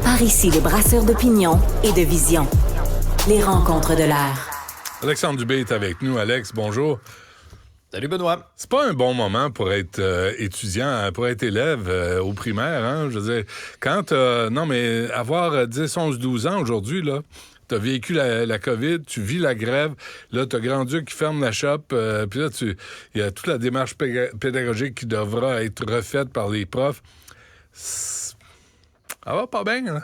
Par ici, les brasseurs d'opinion et de vision. Les rencontres de l'air. Alexandre Dubé est avec nous. Alex, bonjour. Salut Benoît. C'est pas un bon moment pour être étudiant, pour être élève au primaire, hein? Je veux dire, quand non, mais avoir 10, 11, 12 ans aujourd'hui, là, t'as vécu la COVID, tu vis la grève, là, t'as grand-Dieu qui ferme la shop, puis là, il y a toute la démarche pédagogique qui devra être refaite par les profs. Ça va pas bien, là.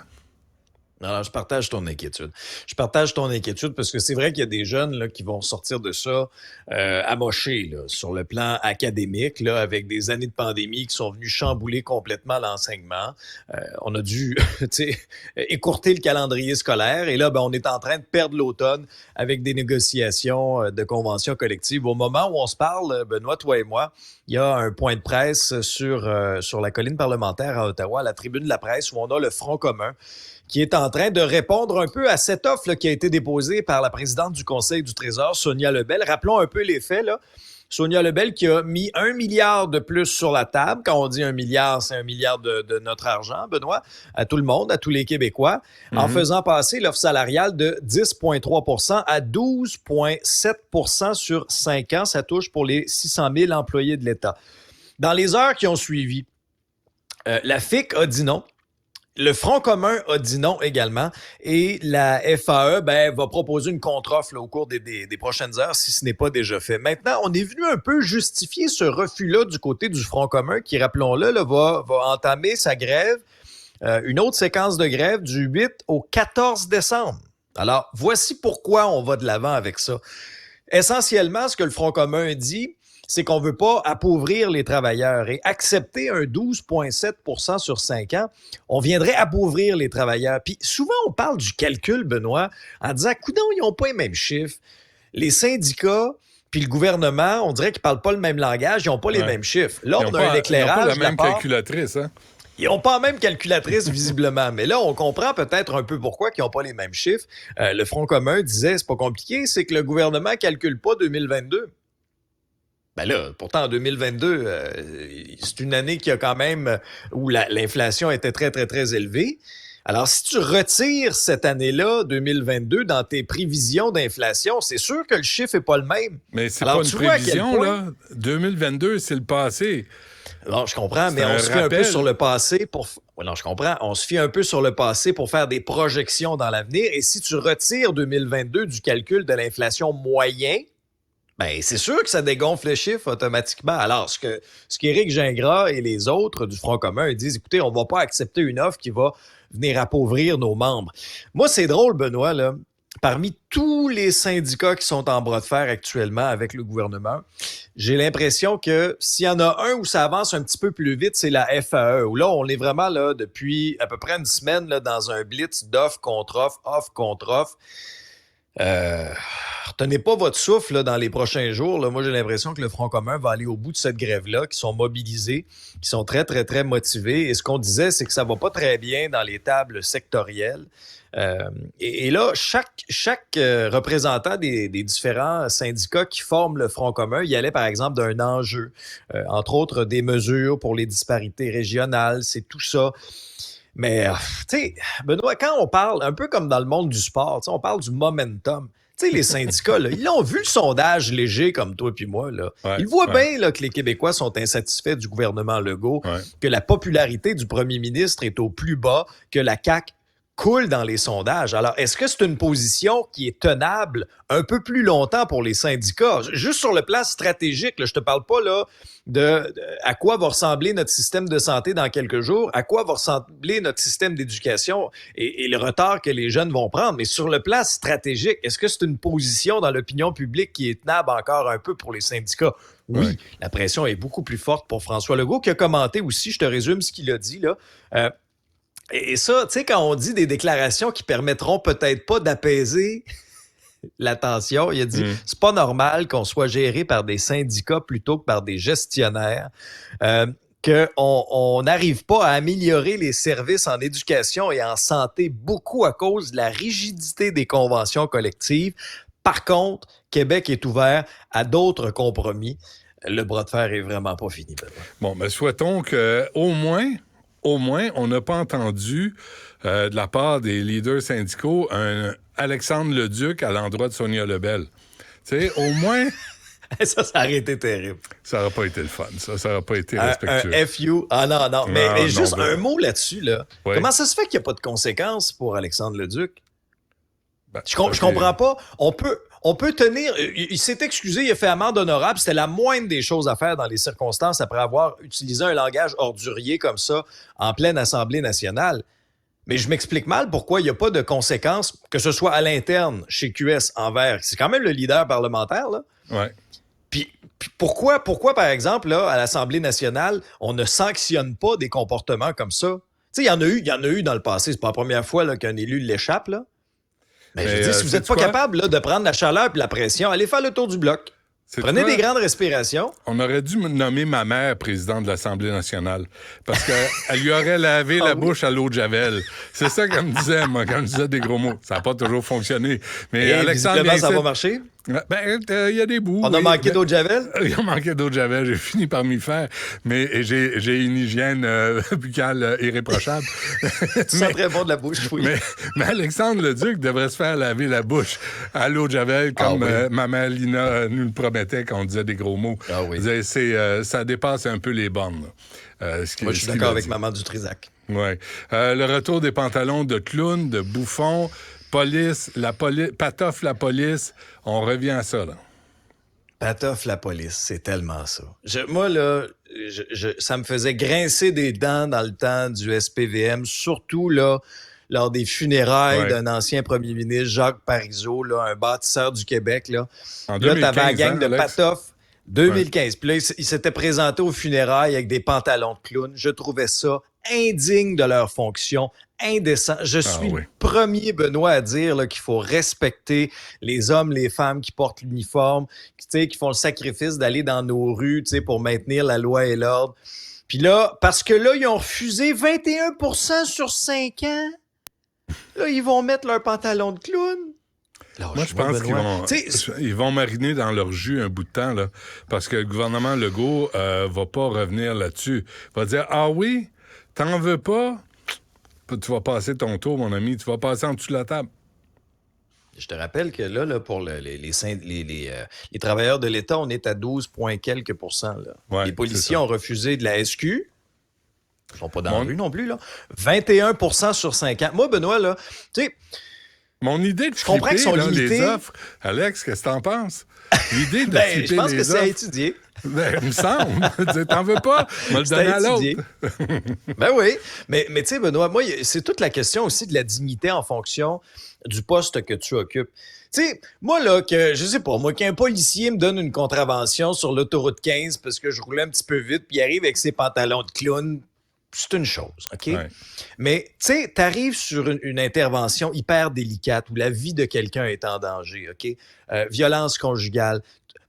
Alors, je partage ton inquiétude. Je partage ton inquiétude parce que c'est vrai qu'il y a des jeunes là, qui vont sortir de ça amochés là, sur le plan académique, là, avec des années de pandémie qui sont venues chambouler complètement l'enseignement. On a dû écourter le calendrier scolaire et là, on est en train de perdre l'automne avec des négociations de conventions collectives. Au moment où on se parle, Benoît, toi et moi, il y a un point de presse sur la colline parlementaire à Ottawa, à la tribune de la presse, où on a le Front commun qui est en train de répondre un peu à cette offre là, qui a été déposée par la présidente du Conseil du Trésor, Sonia Lebel. Rappelons un peu les faits, là. Sonia Lebel qui a mis 1 milliard de plus sur la table. Quand on dit 1 milliard, c'est 1 milliard de notre argent, Benoît, à tout le monde, à tous les Québécois, en faisant passer l'offre salariale de 10,3 à 12,7 sur 5 ans. Ça touche pour les 600 000 employés de l'État. Dans les heures qui ont suivi, la FIC a dit non. Le Front commun a dit non également et la FAE va proposer une contre-offre là, au cours des prochaines heures si ce n'est pas déjà fait. Maintenant, on est venu un peu justifier ce refus-là du côté du Front commun qui, rappelons-le, là, va entamer sa grève, une autre séquence de grève du 8 au 14 décembre. Alors, voici pourquoi on va de l'avant avec ça. Essentiellement, ce que le Front commun dit, c'est qu'on ne veut pas appauvrir les travailleurs et accepter un 12,7 sur 5 ans, on viendrait appauvrir les travailleurs. Puis souvent, on parle du calcul, Benoît, en disant « Coudonc, ils n'ont pas les mêmes chiffres. » Les syndicats puis le gouvernement, on dirait qu'ils ne parlent pas le même langage, ils n'ont pas les mêmes chiffres. Là, on a un éclairage. Ils n'ont pas la même calculatrice, hein? Ils n'ont pas la même calculatrice, visiblement. Mais là, on comprend peut-être un peu pourquoi ils n'ont pas les mêmes chiffres. Le Front commun disait « C'est pas compliqué, c'est que le gouvernement ne calcule pas 2022. » Ben là, pourtant, en 2022, c'est une année qui a quand même où l'inflation était très, très, très élevée. Alors, si tu retires cette année-là, 2022, dans tes prévisions d'inflation, c'est sûr que le chiffre n'est pas le même. Mais c'est alors, pas une prévision, là. 2022, c'est le passé. Non, je comprends, mais on se fie un peu sur le passé pour... Oui, non, je comprends. On se fie un peu sur le passé pour faire des projections dans l'avenir. Et si tu retires 2022 du calcul de l'inflation moyen, ben, c'est sûr que ça dégonfle le chiffre automatiquement. Alors, ce qu'Éric Gingras et les autres du Front commun disent, écoutez, on ne va pas accepter une offre qui va venir appauvrir nos membres. Moi, c'est drôle, Benoît, là. Parmi tous les syndicats qui sont en bras de fer actuellement avec le gouvernement, j'ai l'impression que s'il y en a un où ça avance un petit peu plus vite, c'est la FAE, où là, on est vraiment là depuis à peu près une semaine là, dans un blitz d'offre contre offre, offre contre offre. Retenez pas votre souffle là, dans les prochains jours. Là. Moi, j'ai l'impression que le Front commun va aller au bout de cette grève-là, qui sont mobilisés, qui sont très, très, très motivés. Et ce qu'on disait, c'est que ça va pas très bien dans les tables sectorielles. Et là, chaque représentant des différents syndicats qui forment le Front commun, il y allait par exemple d'un enjeu, entre autres des mesures pour les disparités régionales, c'est tout ça. Mais, tu sais, Benoît, quand on parle, un peu comme dans le monde du sport, on parle du momentum. Tu sais, les syndicats, là, ils ont vu le sondage léger comme toi puis moi. Là. Ils voient bien là, que les Québécois sont insatisfaits du gouvernement Legault, que la popularité du premier ministre est au plus bas, que la CAQ coule dans les sondages. Alors, est-ce que c'est une position qui est tenable un peu plus longtemps pour les syndicats? Juste sur le plan stratégique, là, je te parle pas là de à quoi va ressembler notre système de santé dans quelques jours, à quoi va ressembler notre système d'éducation et le retard que les jeunes vont prendre. Mais sur le plan stratégique, est-ce que c'est une position dans l'opinion publique qui est tenable encore un peu pour les syndicats? Oui, la pression est beaucoup plus forte pour François Legault, qui a commenté aussi, je te résume ce qu'il a dit, là. Et ça, tu sais, quand on dit des déclarations qui permettront peut-être pas d'apaiser la tension, il a dit c'est pas normal qu'on soit géré par des syndicats plutôt que par des gestionnaires, qu'on n'arrive pas à améliorer les services en éducation et en santé beaucoup à cause de la rigidité des conventions collectives. Par contre, Québec est ouvert à d'autres compromis. Le bras de fer est vraiment pas fini. Bon, mais souhaitons qu'au moins au moins, on n'a pas entendu de la part des leaders syndicaux un Alexandre Leduc à l'endroit de Sonia Lebel. Tu sais, au moins... Ça aurait été terrible. Ça n'aurait pas été le fun, ça n'aurait pas été respectueux. Un FU. Ah non. Mais juste un mot là-dessus, là. Ouais. Comment ça se fait qu'il n'y a pas de conséquences pour Alexandre Leduc? Ben, Je comprends pas. On peut tenir... Il s'est excusé, il a fait amende honorable. C'était la moindre des choses à faire dans les circonstances après avoir utilisé un langage ordurier comme ça en pleine Assemblée nationale. Mais je m'explique mal pourquoi il n'y a pas de conséquences, que ce soit à l'interne, chez QS, envers... C'est quand même le leader parlementaire, là. Ouais. Puis pourquoi, par exemple, là, à l'Assemblée nationale, on ne sanctionne pas des comportements comme ça? Tu sais, il y en a eu dans le passé. C'est pas la première fois là, qu'un élu l'échappe, là. Mais je dis, si vous n'êtes pas capable là, de prendre la chaleur et la pression, allez faire le tour du bloc. Prenez des grandes respirations. On aurait dû nommer ma mère présidente de l'Assemblée nationale parce qu'elle lui aurait lavé la bouche à l'eau de Javel. C'est ça qu'elle me disait, moi, quand je disais des gros mots. Ça n'a pas toujours fonctionné. Mais Alexandre... ça va marcher? Ben, il y a des bouts. On a manqué d'eau de Javel? Il a manqué d'eau de Javel. J'ai fini par m'y faire. Mais j'ai une hygiène buccale irréprochable. Tu sens très bon de la bouche, oui. Mais Alexandre Leduc devrait se faire laver la bouche à l'eau de Javel comme maman Lina nous le promettait quand on disait des gros mots. Ah oui. Ça dépasse un peu les bornes. Moi, je suis d'accord avec maman Dutrisac. Oui. Le retour des pantalons de clown, de bouffon... Patoff la police, on revient à ça, là. Patoff la police, c'est tellement ça. Moi, là, ça me faisait grincer des dents dans le temps du SPVM, surtout, là, lors des funérailles d'un ancien premier ministre, Jacques Parizeau, là, un bâtisseur du Québec, là. En 2015, là, t'avais la gang de Alex? Patoff. 2015. Puis là, il s'était présenté aux funérailles avec des pantalons de clown. Je trouvais ça indigne de leur fonction, indécent. Je suis le premier, Benoît, à dire là, qu'il faut respecter les hommes, les femmes qui portent l'uniforme, qui font le sacrifice d'aller dans nos rues pour maintenir la loi et l'ordre. Puis là, parce que là, ils ont refusé 21% sur 5 ans. Là, ils vont mettre leur pantalon de clown. Moi, je pense qu'ils vont mariner dans leur jus un bout de temps, là, parce que le gouvernement Legault va pas revenir là-dessus. Il va dire, ah oui, t'en veux pas? Tu vas passer ton tour, mon ami, tu vas passer en dessous de la table. Je te rappelle que là pour les travailleurs de l'État, on est à 12 points quelques %. Là. Ouais, les policiers ont refusé de la SQ. Ils sont pas dans la rue non plus, là. 21% sur 5 ans. Moi, Benoît, là, tu sais... Mon idée de flipper les offres, Alex, qu'est-ce que t'en penses? L'idée de flipper les offres... Je pense que c'est à étudier. Ben, il me semble. T'en veux pas? On va le donner à l'autre. Ben oui. Mais tu sais, Benoît, moi, c'est toute la question aussi de la dignité en fonction du poste que tu occupes. Tu sais, moi, là, je sais pas, moi, qu'un policier me donne une contravention sur l'autoroute 15 parce que je roulais un petit peu vite, puis il arrive avec ses pantalons de clown, c'est une chose, OK? Ouais. Mais, tu sais, t'arrives sur une intervention hyper délicate où la vie de quelqu'un est en danger, OK? Violence conjugale.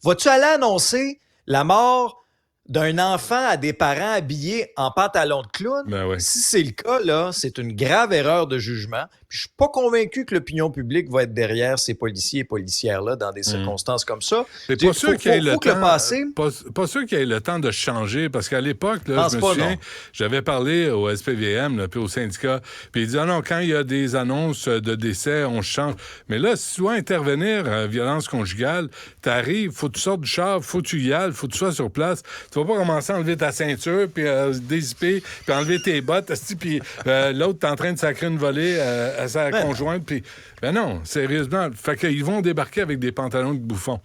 Vas-tu aller annoncer la mort d'un enfant à des parents habillés en pantalon de clown? Ben oui. Si c'est le cas, là, c'est une grave erreur de jugement. Puis je suis pas convaincu que l'opinion publique va être derrière ces policiers et policières-là dans des circonstances comme ça. Mais pas sûr qu'il y ait le temps. Pas sûr qu'il y ait le temps de changer, parce qu'à l'époque, là, je me souviens, j'avais parlé au SPVM, là, puis au syndicat, puis il dit, ah non, quand il y a des annonces de décès, on change. Mais là, si tu dois intervenir, violence conjugale, t'arrives, faut que tu sortes du char, faut que tu y ailles, faut que tu sois sur place. Tu vas pas commencer à enlever ta ceinture, puis dézipper, puis enlever tes bottes, puis l'autre, t'es en train de sacrer une volée à sa conjointe, puis... Ben non, sérieusement. Fait qu'ils vont débarquer avec des pantalons de bouffon.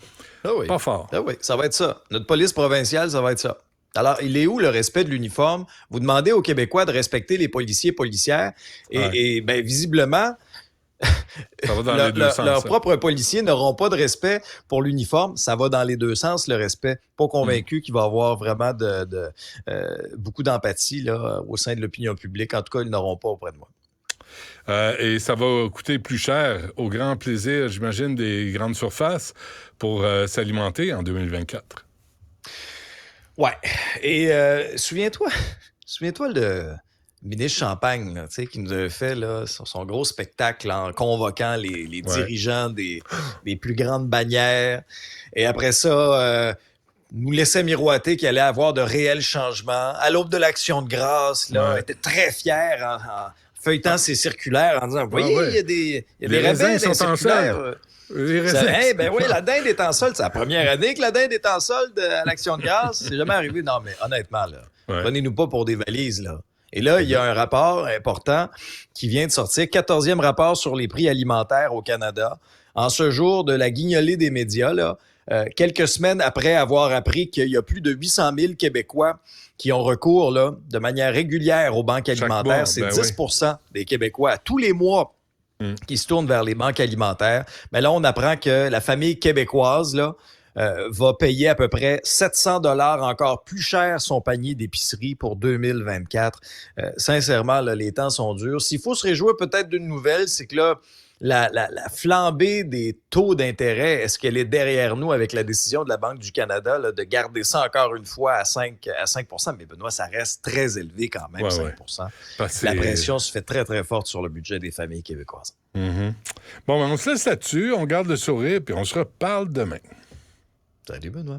Ah oui. Pas fort. Ah oui, ça va être ça. Notre police provinciale, ça va être ça. Alors, il est où le respect de l'uniforme? Vous demandez aux Québécois de respecter les policiers et policières, et ben, visiblement... Ça va dans les deux sens. Leurs propres policiers n'auront pas de respect pour l'uniforme. Ça va dans les deux sens, le respect. Pas convaincu qu'il va y avoir vraiment beaucoup d'empathie là, au sein de l'opinion publique. En tout cas, ils n'auront pas auprès de moi. Et ça va coûter plus cher, au grand plaisir, j'imagine, des grandes surfaces pour s'alimenter en 2024. Ouais. Et souviens-toi le ministre Champagne, là, qui nous avait fait là, son gros spectacle en convoquant les dirigeants des plus grandes bannières. Et après ça, nous laissait miroiter qu'il allait avoir de réels changements. À l'aube de l'Action de grâce, là, était très fier en feuilletant ses circulaires en disant, vous voyez, il y a des raisins dans les circulaires. Les raisins. Ben oui, la dinde est en solde. C'est la première année que la dinde est en solde à l'Action de grâce. C'est jamais arrivé. Non, mais honnêtement, là, prenez-nous pas pour des valises, là. Et là, il y a un rapport important qui vient de sortir, 14e rapport sur les prix alimentaires au Canada. En ce jour de la guignolée des médias, là, quelques semaines après avoir appris qu'il y a plus de 800 000 Québécois qui ont recours là, de manière régulière aux banques alimentaires. C'est 10 des Québécois tous les mois qui se tournent vers les banques alimentaires. Mais là, on apprend que la famille québécoise là, va payer à peu près 700 $ encore plus cher son panier d'épicerie pour 2024. Sincèrement, là, les temps sont durs. S'il faut se réjouir peut-être d'une nouvelle, c'est que là, la flambée des taux d'intérêt, est-ce qu'elle est derrière nous avec la décision de la Banque du Canada là, de garder ça encore une fois à 5 %? Mais Benoît, ça reste très élevé quand même, 5 %. La pression se fait très, très forte sur le budget des familles québécoises. Mm-hmm. Bon, ben on se laisse là-dessus, on garde le sourire, puis on se reparle demain. Salut, Benoît.